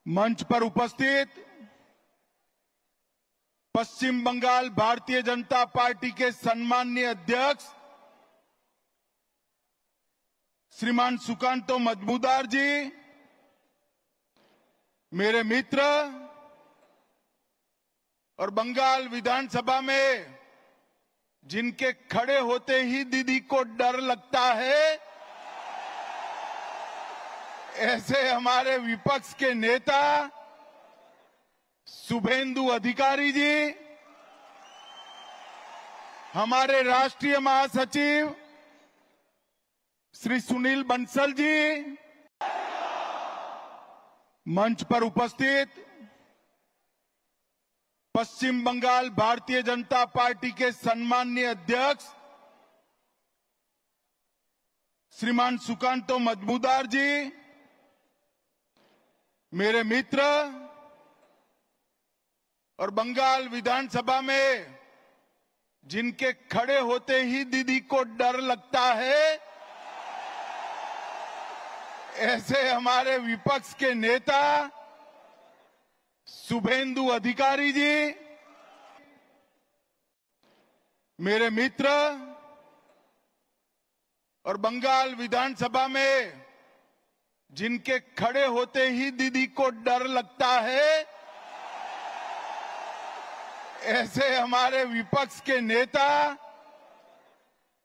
मंच पर उपस्थित पश्चिम बंगाल भारतीय जनता पार्टी के सम्माननीय अध्यक्ष श्रीमान सुकांतो मजमूदार जी, मेरे मित्र और बंगाल विधानसभा में जिनके खड़े होते ही दीदी को डर लगता है, ऐसे हमारे विपक्ष के नेता शुभेंदु अधिकारी जी, हमारे राष्ट्रीय महासचिव श्री सुनील बंसल जी, मंच पर उपस्थित पश्चिम बंगाल भारतीय जनता पार्टी के सम्माननीय अध्यक्ष श्रीमान सुकांतो मजमूदार जी, मेरे मित्र और बंगाल विधानसभा में जिनके खड़े होते ही दीदी को डर लगता है, ऐसे हमारे विपक्ष के नेता शुभेंदु अधिकारी जी, मेरे मित्र और बंगाल विधानसभा में जिनके खड़े होते ही दीदी को डर लगता है, ऐसे हमारे विपक्ष के नेता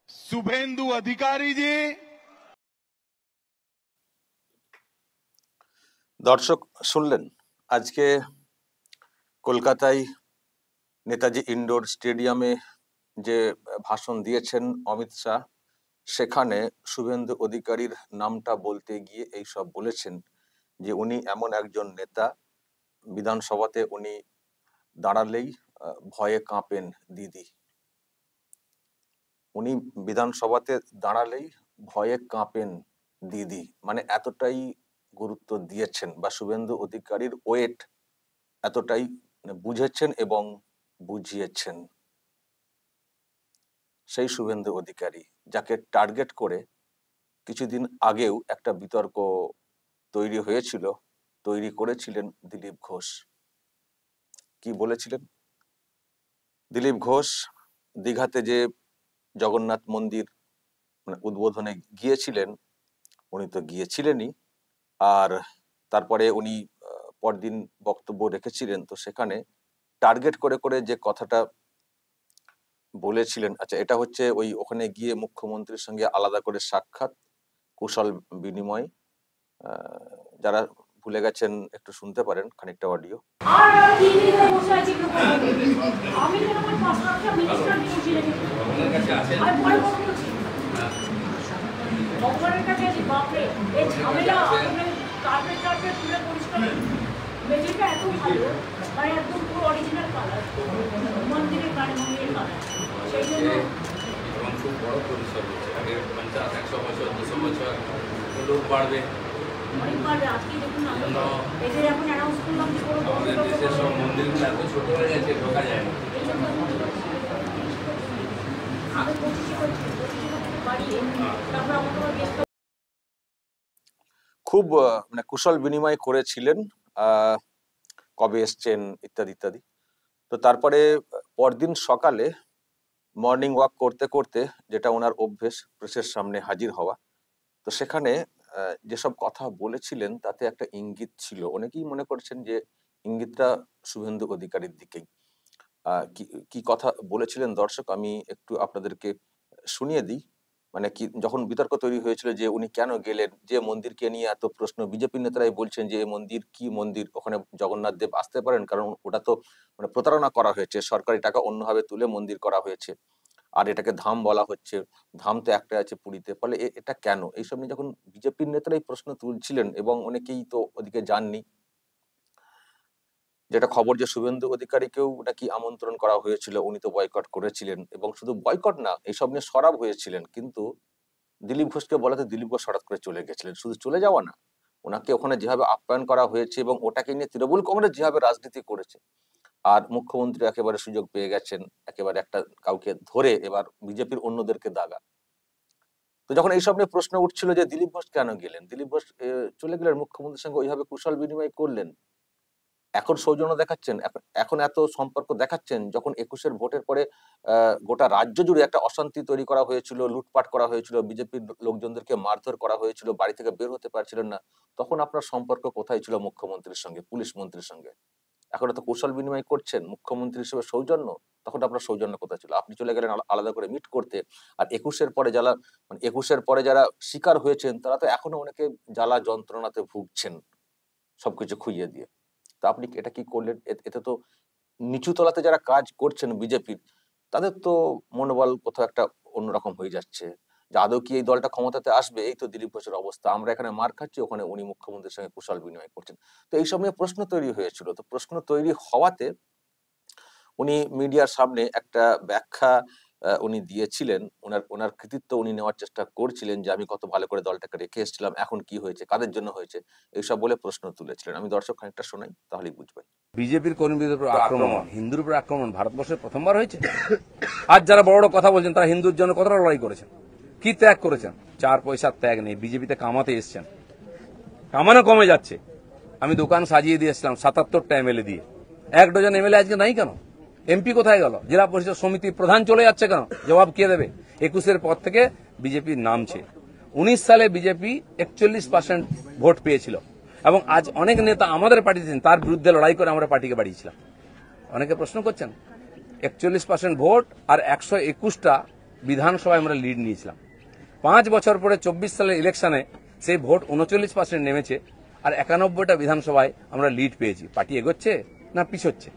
शुभेंदु अधिकारी जी। দর্শক শুনলেন আজকে কলকাতায় নেতাজি ইনডোর স্টেডিয়ামে যে ভাষণ দিয়েছেন অমিত শাহ, সেখানে শুভেন্দু অধিকারীর নামটা বলতে গিয়ে এই সব বলেছেন যে উনি এমন একজন নেতা, বিধানসভাতে উনি দাঁড়ালেই ভয়ে কাঁপেন দিদি। উনি বিধানসভাতে দাঁড়ালেই ভয়ে কাঁপেন দিদি, মানে এতটাই গুরুত্ব দিয়েছেন বা শুভেন্দু অধিকারীর ওয়েট এতটাই বুঝেছেন এবং বুঝিয়েছেন। সেই শুভেন্দু অধিকারী যাকে টার্গেট করে কিছুদিন আগেও একটা বিতর্ক তৈরি করেছিলেন দিলীপ ঘোষ। কি বলেছিলেন? দিলীপ ঘোষ দীঘাতে যে জগন্নাথ মন্দির উদ্বোধনে গিয়েছিলেন, উনি তো গিয়েছিলেনই, আর তারপরে উনি পরদিন বক্তব্য রেখেছিলেন, তো সেখানে টার্গেট করে করে যে কথাটা বলেছিলেন, আচ্ছা এটা হচ্ছে ওই ওখানে গিয়ে মুখ্যমন্ত্রীর সঙ্গে আলাদা করে সাক্ষাৎ, কুশল বিনিময়। যারা ভুলে গেছেন একটু শুনতে পারেন খানিকটা অডিও। খুব বড় পরিসর হচ্ছে, আগে 50-100 বছর 200 বছর লোক বাড়বে। আমাদের দেশের সব মন্দিরগুলো এত ছোট হয়ে গেছে, ঢোকা যায় না। খুব কুশল বিনিময় করেছিলেন, কবে এসছেন ইত্যাদি ইত্যাদি। তো তারপরে পরদিন সকালে মর্নিং ওয়াক করতে করতে, যেটা ওনার অভ্যেস, প্রেসের সামনে হাজির হওয়া, তো সেখানে যেসব কথা বলেছিলেন তাতে একটা ইঙ্গিত ছিল। অনেকেই মনে করছেন যে ইঙ্গিতটা শুভেন্দু অধিকারীর দিকেই। কি কথা বলেছিলেন দর্শক আমি একটু আপনাদেরকে শুনিয়ে দিই। মানে কি, যখন বিতর্ক তৈরি হয়েছিল যে উনি কেন গেলেন, যে মন্দিরকে নিয়ে এত প্রশ্ন, বিজেপি নেতারাই বলছেন যে এই মন্দির কি মন্দির, ওখানে জগন্নাথ দেব আসতে পারেন, কারণ ওটা তো প্রতারণা করা হয়েছে, সরকারি টাকা অন্যভাবে তুলে মন্দির করা হয়েছে, আর এটাকে ধাম বলা হচ্ছে, ধাম তো একটা আছে পুরীতে, ফলে এটা কেন, এইসব নিয়ে যখন বিজেপির নেতারাই প্রশ্ন তুলছিলেন এবং অনেকেই তো ওদিকে যাননি, যেটা খবর যে শুভেন্দু অধিকারীকেও নাকি আমন্ত্রণ করা হয়েছিল, উনি তো বয়কট করেছিলেন, এবং শুধু বয়কট না, এইসব নিয়ে সরব হয়েছিলেন, কিন্তু দিলীপ ঘোষকে বলাতে দিলীপ ঘোষ হঠাৎ করে চলে গেছিলেন। শুধু চলে যাওয়া না, ওনাকে ওখানে যেভাবে আপ্যায়ন করা হয়েছে এবং ওটাকে নিয়ে তৃণমূল কংগ্রেস যেভাবে রাজনীতি করেছে, আর মুখ্যমন্ত্রী একেবারে সুযোগ পেয়ে গেছেন একেবারে একটা কাউকে ধরে এবার বিজেপির অন্যদেরকে দাগা। তো যখন এইসব নিয়ে প্রশ্ন উঠছিল যে দিলীপ ঘোষ কেন গেলেন, দিলীপ ঘোষ চলে গেলেন মুখ্যমন্ত্রীর সঙ্গে ওইভাবে কুশল বিনিময় করলেন, এখন সৌজন্য দেখাচ্ছেন, এখন এত সম্পর্ক দেখাচ্ছেন, যখন 21-এর ভোটের পরে গোটা রাজ্য জুড়ে একটা অশান্তি তৈরি করা হয়েছিল, লুটপাট করা হয়েছিল, বিজেপির লোকজনদেরকে মারধর করা হয়েছিল, বাড়ি থেকে বের হতে পারছিলেন না, তখন আপনার সম্পর্ক কোথায় ছিল মুখ্যমন্ত্রীর সঙ্গে, পুলিশ মন্ত্রীর সঙ্গে? এখন তো কুশল বিনিময় করছেন মুখ্যমন্ত্রী হিসেবে সৌজন্য, তখন আপনার সৌজন্য কোথায় ছিল? আপনি চলে গেলেন আলাদা করে মিট করতে। আর 21-এর পরে যারা, মানে 21-এর পরে যারা শিকার হয়েছেন তারা তো এখনো অনেকে জ্বালা যন্ত্রণাতে ভুগছেন সবকিছু খুইয়ে দিয়ে। তা আপনি এটা কি করলেন? এতে তো নিচু তলাতে যারা কাজ করছেন বিজেপির, তাদের তো মনোবল কোথাও একটা অন্যরকম হয়ে যাচ্ছে যে আদৌ কি এই দলটা ক্ষমতাতে আসবে? এই তো দিলীপ ঘোষের অবস্থা, আমরা এখানে মার খাচ্ছি, ওখানে উনি মুখ্যমন্ত্রীর সঙ্গে কুশল বিনিময় করছেন। তো এইসব নিয়ে প্রশ্ন তৈরি হয়েছিল। তো প্রশ্ন তৈরি হওয়াতে উনি মিডিয়ার সামনে একটা ব্যাখ্যা উনি দিয়েছিলেন, ওনার কৃতিত্ব উনি নেওয়ার চেষ্টা করছিলেন যে আমি কত ভালো করে দলটাকে রেখে এসেছিলাম, এখন কি হয়েছে, কাদের জন্য হয়েছে, এইসব বলে প্রশ্ন তুলেছিলেন। আমি দর্শক খানিকটা শোনাই, তাহলেই বুঝবেন। বিজেপির কর্মীদের উপর আক্রমণ, হিন্দুর উপর আক্রমণ ভারতবর্ষে প্রথমবার হয়েছে। আজ যারা বড় বড় কথা বলছেন তারা হিন্দুর জন্য কতটা লড়াই করেছেন, কি ত্যাগ করেছেন? 4 পয়সার ত্যাগ নেই, বিজেপিতে কামাতে এসছেন, কামানো কমে যাচ্ছে। আমি দোকান সাজিয়ে দিয়েছিলাম 77টা এমএলএ দিয়ে, 1 ডজন এমএলএ আজকে নাই কেন? এমপি কোথায় গেল? জেলা পরিষদ সমিতি প্রধান চলে যাচ্ছে কেন? জবাব কে দেবে? 21-এর পর থেকে বিজেপি নামছে। 19 সালে বিজেপি 41% ভোট পেয়েছিল এবং আজ অনেক নেতা আমাদের পার্টিতে তার বিরুদ্ধে লড়াই করে আমরা পার্টিকে বাড়িয়েছিলাম। অনেকে প্রশ্ন করছেন 41% ভোট আর 121টা বিধানসভায় আমরা লিড নিয়েছিলাম। 5 বছর পরে 24 সালের ইলেকশনে সেই ভোট 39% নেমেছে আর 91টা বিধানসভায় আমরা লিড পেয়েছি। পার্টি এগোচ্ছে না পিছোচ্ছে?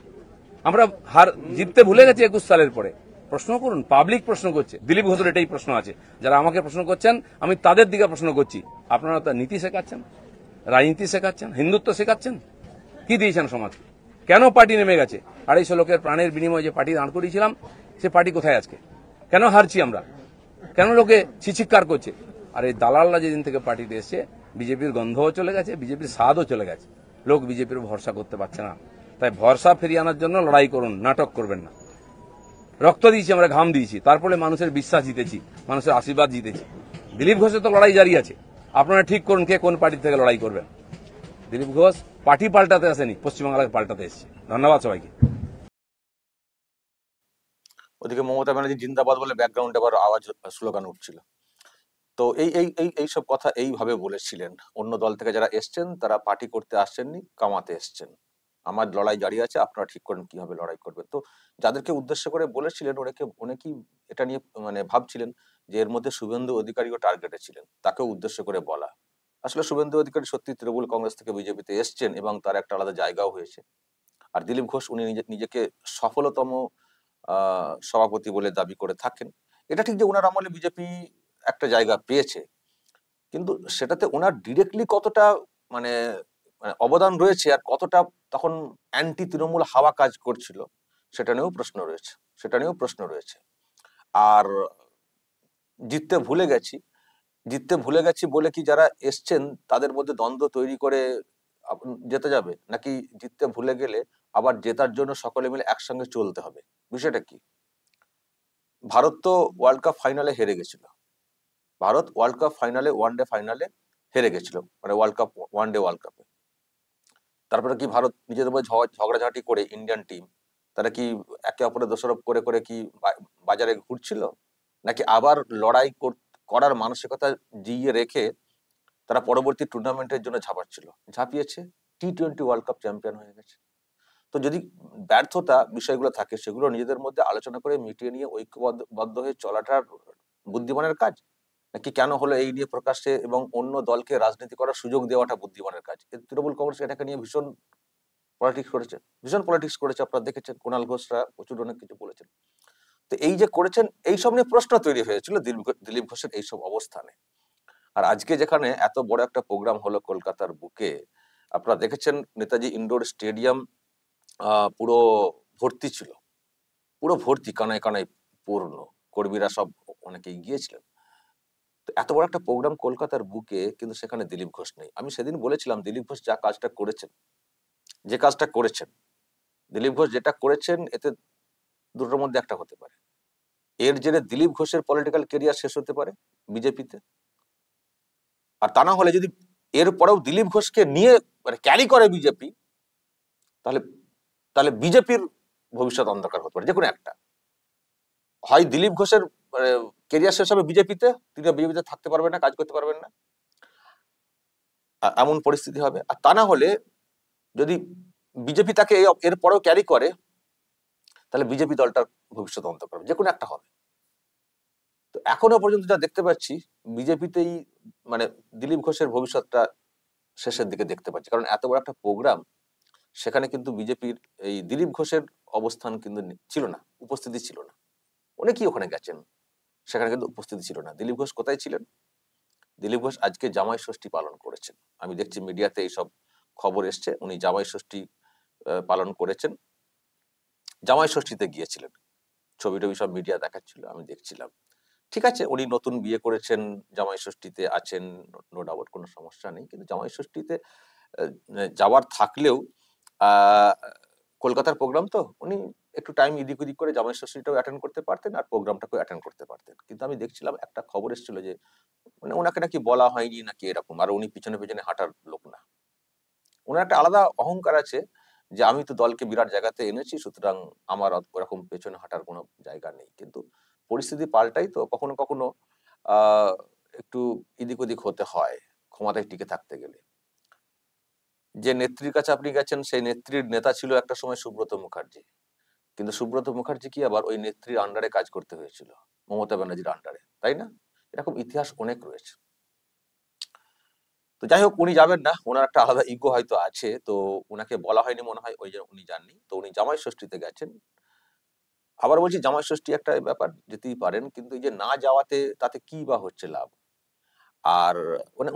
আমরা হার জিততে ভুলে গেছি 21 সালের পরে। প্রশ্ন করুন, পাবলিক প্রশ্ন করছে, দিলীপ ঘোষের এটাই প্রশ্ন আছে। যারা আমাকে প্রশ্ন করছেন আমি তাদের দিকে প্রশ্ন করছি, আপনারা তো নীতি শেখাচ্ছেন, রাজনীতি শেখাচ্ছেন, হিন্দুত্ব শেখাচ্ছেন, কি দিয়েছেন সমাজকে? কেন পার্টি নেমে গেছে? 250 লোকের প্রাণের বিনিময়ে যে পার্টি দাঁড় করিয়েছিলাম সে পার্টি কোথায় আজকে? কেন হারছি আমরা? কেন লোকে ছিচিৎকার করছে? আর এই দালালরা যেদিন থেকে পার্টিতে এসছে বিজেপির গন্ধও চলে গেছে, বিজেপির স্বাদও চলে গেছে, লোক বিজেপির ভরসা করতে পারছে না। তাই ভরসা ফিরিয়ে আনার জন্য লড়াই করুন, নাটক করবেন না। রক্ত দিয়েছি আমরা, ঘাম দিয়েছি, তারপরে মানুষের বিশ্বাস জিতেছি, মানুষের আশীর্বাদ জিতেছি। দিলীপ ঘোষের তো লড়াই জারি আছে। আপনারা ঠিক করুন কে কোন পার্টি থেকে লড়াই করবেন। দিলীপ ঘোষ পার্টি পাল্টাতে আসেনি, পশ্চিমবাংলাকে পাল্টাতে এসেছে। ধন্যবাদ সবাইকে। ওদিকে মমতা ব্যানার্জি জিন্দাবাদ বলে ব্যাকগ্রাউন্ডে আবার আওয়াজ, স্লোগান উঠছিল। তো এই সব কথা এইভাবে বলেছিলেন। অন্য দল থেকে যারা এসছেন তারা পার্টি করতে আসছেননি, কামাতে এসছেন। আমার লড়াই জারি আছে, আপনারা ঠিক করেন কিভাবে লড়াই করবেন। তো যাদেরকে উদ্দেশ্য করে বলেছিলেন অনেকেই এটা নিয়ে মানে ভাবছিলেন যে এর মধ্যে শুভেন্দু অধিকারীও টার্গেটে ছিলেন, তাকেও উদ্দেশ্য করে বলা। আসলে শুভেন্দু অধিকারী সত্যি তৃণমূল কংগ্রেস থেকে বিজেপিতে এসছেন এবং তার একটা আলাদা জায়গাও হয়েছে। আর দিলীপ ঘোষ উনি নিজেকে সফলতম সভাপতি বলে দাবি করে থাকেন। এটা ঠিক যে ওনার আমলে বিজেপি একটা জায়গা পেয়েছে, কিন্তু সেটাতে ওনার ডিরেক্টলি কতটা মানে অবদান রয়েছে আর কতটা তখন অ্যান্টি তৃণমূল হাওয়া কাজ করছিল সেটা নিয়েও প্রশ্ন রয়েছে। আর জিততে ভুলে গেছি বলে কি যারা এসছেন তাদের মধ্যে দ্বন্দ্ব তৈরি করে যেতে যাবে, নাকি জিততে ভুলে গেলে আবার জেতার জন্য সকলে মিলে একসঙ্গে চলতে হবে? বিষয়টা কি? ভারত তো ওয়ার্ল্ড কাপ ফাইনালে হেরে গেছিল, ভারত ওয়ার্ল্ড কাপ ফাইনালে, ওয়ানডে ফাইনালে হেরে গেছিল, মানে ওয়ানডে ওয়ার্ল্ড কাপে। তারপরে কি ভারত নিজেদের মধ্যে ঝগড়াঝাটি করে ইন্ডিয়ান টিম তারা কি একে অপরের দোষারোপ করে করে কি বাজারে ঘুরছিল, নাকি আবার লড়াই করার মানসিকতা জিইয়ে রেখে তারা পরবর্তী টুর্নামেন্টের জন্য ঝাঁপিয়েছে, T20 ওয়ার্ল্ড কাপ চ্যাম্পিয়ন হয়ে গেছে। তো যদি ব্যর্থতা বিষয়গুলো থাকে সেগুলো নিজেদের মধ্যে আলোচনা করে মিটিয়ে নিয়ে ঐক্যবদ্ধ হয়ে চলাটার বুদ্ধিমানের কাজ, নাকি কেন হলো এই নিয়ে প্রকাশ্যে এবং অন্য দলকে রাজনীতি করার সুযোগ দেওয়াটা বুদ্ধিমানের কাজ? তৃণমূল কংগ্রেস এটাকে নিয়ে ভীষণ পলিটিক্স করেছে। আপনারা দেখেছেন কুণাল ঘোষরা প্রচুর অনেক কিছু বলেছেন। তো এই যে করেছেন এইসব নিয়ে প্রশ্ন তৈরি হয়েছিল দিলীপ ঘোষের এইসব অবস্থানে। আর আজকে যেখানে এত বড় একটা প্রোগ্রাম হলো কলকাতার বুকে, আপনারা দেখেছেন নেতাজি ইন্ডোর স্টেডিয়াম পুরো ভর্তি ছিল, পুরো ভর্তি, কানায় কানায় পূর্ণ, কর্মীরা সব অনেকেই গিয়েছিলেন। তো এত বড় একটা প্রোগ্রাম কলকাতার বুকে, কিন্তু সেখানে দিলীপ ঘোষ নেই। আমি সেদিন বলেছিলাম দিলীপ ঘোষ যে কাজটা করেছেন দিলীপ ঘোষ যেটা করেছেন এতে দুটোর মধ্যে একটা হতে পারে। এর জেরে দিলীপ ঘোষের পলিটিক্যাল কেরিয়ার শেষ হতে পারে, বিজেপিতে। আর তা না হলে যদি এরপরেও দিলীপ ঘোষকে নিয়ে মানে ক্যারি করে বিজেপি, তাহলে তাহলে বিজেপির ভবিষ্যৎ অন্ধকার হতে পারে। যে কোনো একটা, হয় দিলীপ ঘোষের কেরিয়ার শেষ হবে বিজেপিতে, তিনি বিজেপিতে থাকতে পারবেন না, কাজ করতে পারবেন না, এমন পরিস্থিতি হবে। আর তা না হলে যদি বিজেপি তাকে এর পরেও ক্যারি করে, তাহলে বিজেপি দলটার ভবিষ্যৎ অন্ধকার হবে, যে কোনো একটা হবে। তো এখনো পর্যন্ত যা দেখতে পাচ্ছি, বিজেপিতেই মানে দিলীপ ঘোষের ভবিষ্যৎটা শেষের দিকে দেখতে পাচ্ছি। কারণ এত বড় একটা প্রোগ্রাম, সেখানে কিন্তু বিজেপির এই দিলীপ ঘোষের অবস্থান কিন্তু ছিল না, উপস্থিতি ছিল না। অনেকেই ওখানে গেছেন, সেখানে কিন্তু উপস্থিতি ছিল না। দিলীপ ঘোষ কোথায় ছিলেন? দিলীপ ঘোষ আজকে জামাই ষষ্ঠী পালন করেছেন। আমি দেখছি মিডিয়াতে এইসব খবর এসছে, উনি জামাই ষষ্ঠী পালন করেছেন, জামাই ষষ্ঠীতে গিয়েছিলেন, ছবি টবি সব মিডিয়া দেখাচ্ছিল, আমি দেখছিলাম। ঠিক আছে, উনি নতুন বিয়ে করেছেন, জামাই ষষ্ঠীতে আছেন, নো ডাউট, কোনো সমস্যা নেই। কিন্তু জামাই ষষ্ঠীতে যাওয়ার থাকলেও কলকাতার প্রোগ্রাম তো, উনি একটু টাইম এদিক ওদিক করে জামাই ষষ্ঠীটাও অ্যাটেন্ড করতে পারতেন আর প্রোগ্রামটাকেও অ্যাটেন্ড করতে পারতেন। কিন্তু আমি দেখছিলাম একটা খবর এসেছিল যে মানে ওনাকে নাকি বলা হয়নি নাকি এরকম, আর উনি পিছনে পিছনে হাঁটার লোক না। ওনার একটা আলাদা অহংকার আছে যে আমি তো দলকে বিরাট জায়গাতে এনেছি, সুতরাং আমার ওরকম পেছনে হাঁটার কোনো জায়গা নেই। কিন্তু পরিস্থিতি পাল্টাই তো, কখনো কখনো আহ একটু এদিক ওদিক হতে হয় ক্ষমতায় টিকে থাকতে গেলে। যে নেত্রীর কাছে আপনি গেছেন, সেই নেত্রীর নেতা ছিল একটা সময় সুব্রত মুখার্জি, কিন্তু সুব্রত মুখার্জি কি আবার ওই নেত্রীর আন্ডারে কাজ করতে হয়েছিল, মমতা ব্যানার্জির আন্ডারে, তাই না? এরকম ইতিহাস অনেক রয়েছে। তো যাই হোক, উনি যাবেন না, ওনার একটা আলাদা ইগো হয়তো আছে, তো ওনাকে বলা হয়নি মনে হয়, ওই যে উনি যাননি। তো উনি জামাই ষষ্ঠীতে গেছেন। আবার বলছি, জামাই ষষ্ঠী একটা ব্যাপার, যেতেই পারেন, কিন্তু এই যে না যাওয়াতে তাতে কি বা হচ্ছে লাভ? আর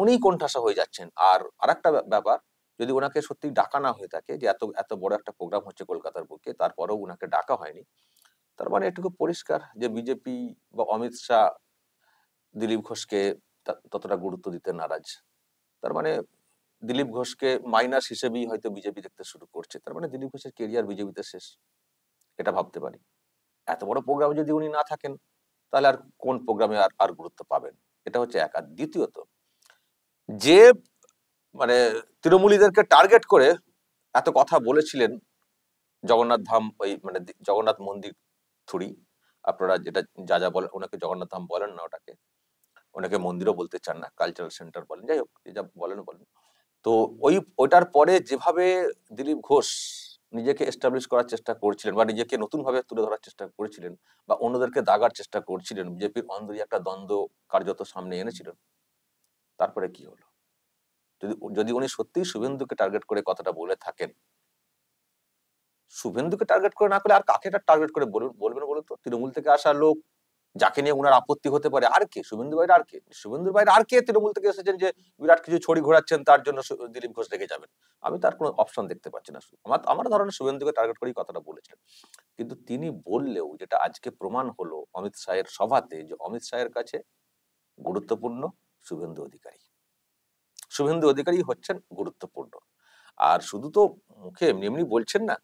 উনি কোণঠাসা হয়ে যাচ্ছেন। আর আরেকটা ব্যাপার, যদি ওনাকে সত্যি ডাকা না হয়ে থাকে, যে এত এত বড় একটা প্রোগ্রাম হচ্ছে কলকাতার বুকে, তারপরেও ওনাকে ডাকা হয়নি, তার মানে এটুকু পরিষ্কার যে বিজেপি বা অমিত শাহ দিলীপ ঘোষকে ততটা গুরুত্ব দিতে নারাজ। তার মানে দিলীপ ঘোষকে মাইনাস হিসেবেই হয়তো বিজেপি দেখতে শুরু করছে। তার মানে দিলীপ ঘোষের কেরিয়ার বিজেপিতে শেষ, এটা ভাবতে পারি। এত বড় প্রোগ্রামে যদি উনি না থাকেন, তাহলে আর কোন প্রোগ্রামে আর গুরুত্ব পাবেন? এটা হচ্ছে এক। আর দ্বিতীয়ত, যে মানে তৃণমূলীদেরকে টার্গেট করে এত কথা বলেছিলেন জগন্নাথ ধাম, ওই মানে জগন্নাথ মন্দির থুড়ি, আপনারা যেটা যা যা বলেন, ওনাকে জগন্নাথ ধাম বলেন না, ওটাকে ওনাকে মন্দিরও বলতে চান না, কালচারাল সেন্টার বলেন, যাই হোক যা বলেন বলেন। তো ওইটার পরে যেভাবে দিলীপ ঘোষ নিজেকে এস্টাবলিশ করার চেষ্টা করছিলেন, বা নিজেকে নতুন ভাবে তুলে ধরার চেষ্টা করেছিলেন, বা অন্যদেরকে দাগার চেষ্টা করছিলেন, বিজেপির অন্দরে একটা দ্বন্দ্ব কার্যত সামনে এনেছিলেন, তারপরে কি হলো? যদি যদি উনি সত্যিই শুভেন্দুকে টার্গেট করে কথাটা বলে থাকেন, শুভেন্দুকে টার্গেট করে না করলে আর কাকে টার্গেট করে বলবেন বলুন তো? তৃণমূল থেকে আসা লোক, যাকে নিয়ে উনার আপত্তি হতে পারে, আর কে? শুভেন্দু বাইরে আর কে? শুভেন্দুর বাইরে আর কে তৃণমূল থেকে এসেছেন যে বিরাট কিছু ছড়ি ঘোরাচ্ছেন, তার জন্য দিলীপ ঘোষ রেখে যাবেন? আমি তার কোনো অপশন দেখতে পাচ্ছি না। আমার ধারণা শুভেন্দুকে টার্গেট করেই কথাটা বলেছিলেন। কিন্তু তিনি বললেও, যেটা আজকে প্রমাণ হলো অমিত শাহের সভাতে, যে অমিত শাহের কাছে গুরুত্বপূর্ণ শুভেন্দু অধিকারী। শুভেন্দু অধিকারী হচ্ছেন গুরুত্বপূর্ণ। আর শুধু তো মুখে এমনি এমনি বলছেন না,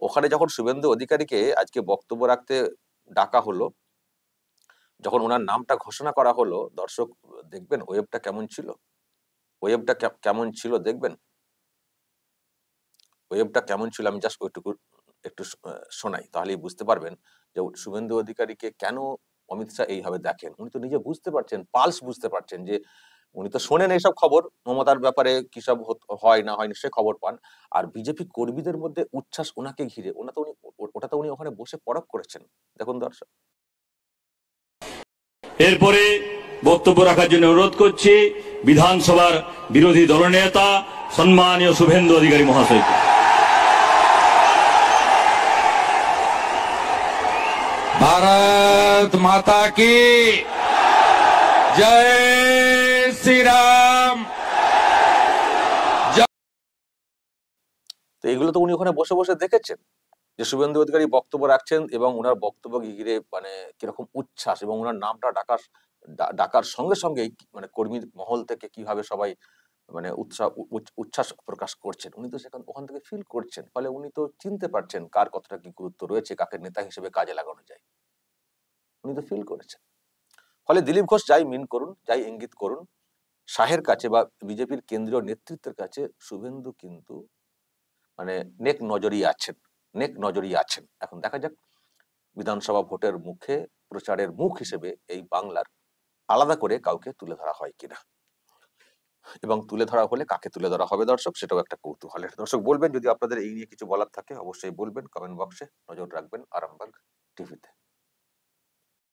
ওখানে যখন শুভেন্দু অধিকারীকে আজকে বক্তব্য রাখতে ডাকা হলো, যখন ওনার নামটা ঘোষণা করা হলো, দর্শক দেখবেন ওয়েবটা কেমন ছিল, ওয়েবটা কেমন ছিল দেখবেন, ওয়েবটা কেমন ছিল। আমি জাস্ট ওইটুকু একটু শোনাই, তাহলেই বুঝতে পারবেন যে শুভেন্দু অধিকারীকে কেন অমিত শাহ এইভাবে দেখেন। উনি তো নিজে বুঝতে পারছেন, পালস বুঝতে পারছেন, যে উনি তো শোনেন এইসব খবর, মমতার ব্যাপারে কি সব হয় না হয় নিশ্চয়ই খবর পান। আর বিজেপি কর্মীদের মধ্যে উচ্ছ্বাস ওনাকে ঘিরে, ওটা তো উনি ওখানে বসে পরখ করেছেন। দেখুন দর্শক। এরপরে বক্তব্য রাখার জন্য অনুরোধ করছি বিধানসভার বিরোধী দলনেতা সম্মানীয় শুভেন্দু অধিকারী মহাশয়কে। भारत माता की जय श्री राम। তো এগুলো তো উনি ওখানে বসে বসে দেখেছেন, যে শুভেন্দু অধিকারী বক্তব্য রাখছেন এবং ওনার বক্তব্য ঘিরে মানে কিরকম উচ্ছ্বাস, এবং ওনার নামটা ডাকার সঙ্গে সঙ্গে মানে কর্মী মহল থেকে কিভাবে সবাই মানে উচ্ছ্বাস প্রকাশ করছেন, উনি তো ওখান থেকে ফিল করছেন। ফলে উনি তো চিনতে পারছেন কার কতটা কি গুরুত্ব রয়েছে, কাকে নেতা হিসেবে কাজে লাগানো যায়, উনি তো ফিল করেছেন। ফলে দিলীপ ঘোষ যাই মিন করুন, যাই ইঙ্গিত করুন, শাহের কাছে বা বিজেপির কেন্দ্রীয় নেতৃত্বের কাছে শুভেন্দু কিন্তু মানে নেক নজরই আছেন। এখন দেখা যাক বিধানসভা ভোটের মুখে প্রচারের মুখ হিসেবে এই বাংলার আলাদা করে কাউকে তুলে ধরা হয় কিনা, এবং তুলে ধরা হলে কাকে তুলে ধরা হবে দর্শক, সেটাও একটা কৌতূহলের। দর্শক বলবেন যদি আপনাদের এই নিয়ে কিছু বলার থাকে, অবশ্যই বলবেন কমেন্ট বক্সে। নজর রাখবেন আরামবাগ টিভিতে।